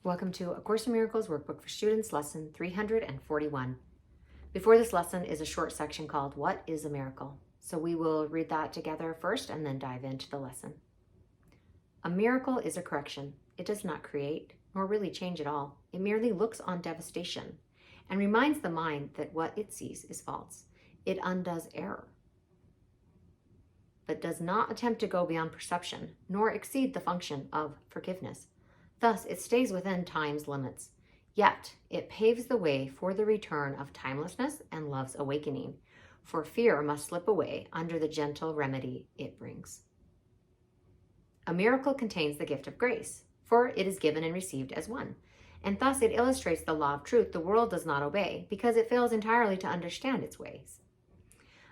Welcome to A Course in Miracles Workbook for Students, Lesson 341. Before this lesson is a short section called What is a Miracle? So we will read that together first and then dive into the lesson. A miracle is a correction. It does not create, nor really change at all. It merely looks on devastation and reminds the mind that what it sees is false. It undoes error, but does not attempt to go beyond perception, nor exceed the function of forgiveness. Thus, it stays within time's limits. Yet, it paves the way for the return of timelessness and love's awakening, for fear must slip away under the gentle remedy it brings. A miracle contains the gift of grace, for it is given and received as one, and thus it illustrates the law of truth the world does not obey, because it fails entirely to understand its ways.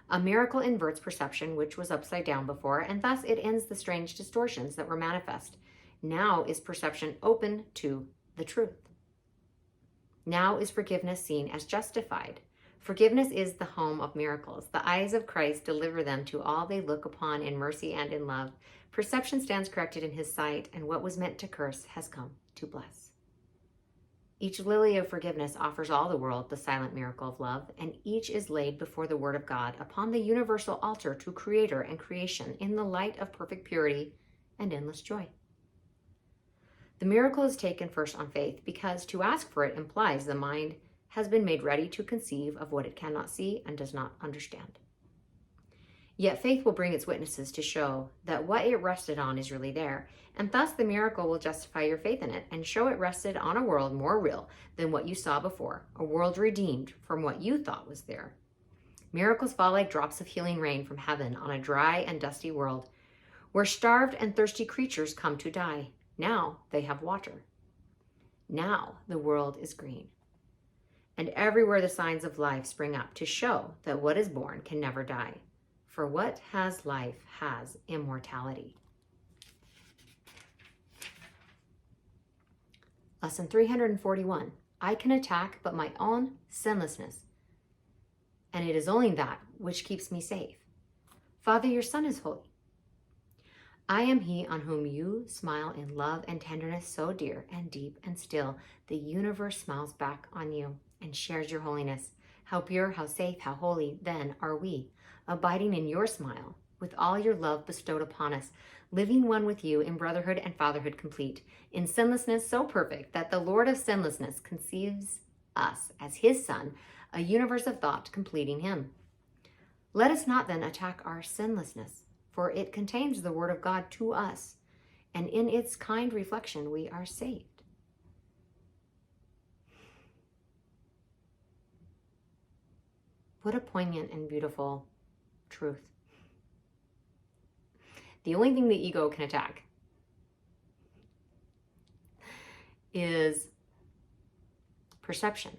A miracle inverts perception, which was upside down before, and thus it ends the strange distortions that were manifest. Now is perception open to the truth. Now is forgiveness seen as justified. Forgiveness is the home of miracles. The eyes of Christ deliver them to all they look upon in mercy and in love. Perception stands corrected in his sight, and what was meant to curse has come to bless. Each lily of forgiveness offers all the world the silent miracle of love, and each is laid before the word of God upon the universal altar to Creator and creation in the light of perfect purity and endless joy. The miracle is taken first on faith, because to ask for it implies the mind has been made ready to conceive of what it cannot see and does not understand. Yet faith will bring its witnesses to show that what it rested on is really there, and thus the miracle will justify your faith in it and show it rested on a world more real than what you saw before, a world redeemed from what you thought was there. Miracles fall like drops of healing rain from heaven on a dry and dusty world, where starved and thirsty creatures come to die. Now they have water. Now the world is green. And everywhere the signs of life spring up to show that what is born can never die. For what has life has immortality. Lesson 341. I can attack but my own sinlessness, and it is only that which keeps me safe. Father, your Son is holy. I am he on whom you smile in love and tenderness so dear and deep and still. The universe smiles back on you and shares your holiness. How pure, how safe, how holy then are we, abiding in your smile, with all your love bestowed upon us, living one with you in brotherhood and fatherhood complete, in sinlessness so perfect that the Lord of sinlessness conceives us as his Son, a universe of thought completing him. Let us not then attack our sinlessness, for it contains the word of God to us, and in its kind reflection we are saved. What a poignant and beautiful truth. The only thing the ego can attack is perception.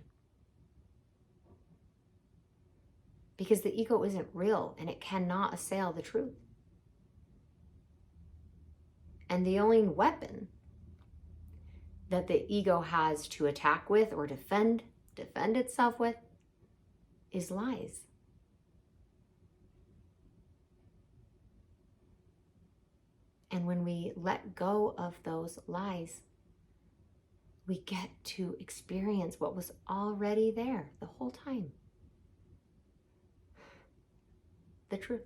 Because the ego isn't real and it cannot assail the truth. And the only weapon that the ego has to attack with or defend itself with is lies. And when we let go of those lies, we get to experience what was already there the whole time. The truth.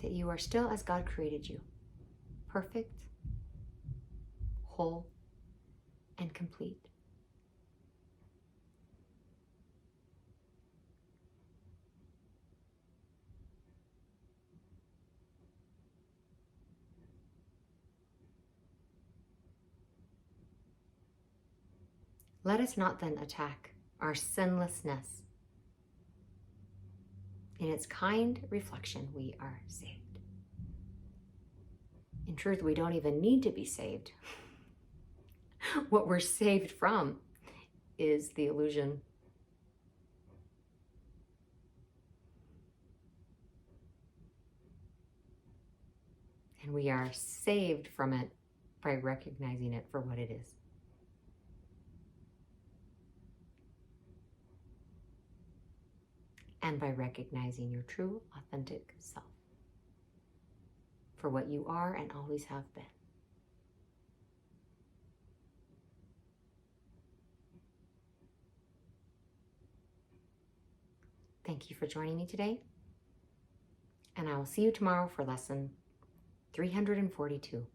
That you are still as God created you, perfect, whole, and complete. Let us not then attack our sinlessness. In its kind reflection, we are saved. In truth, we don't even need to be saved. What we're saved from is the illusion. And we are saved from it by recognizing it for what it is. and by recognizing your true, authentic self for what you are and always have been. Thank you for joining me today, and I will see you tomorrow for lesson 342.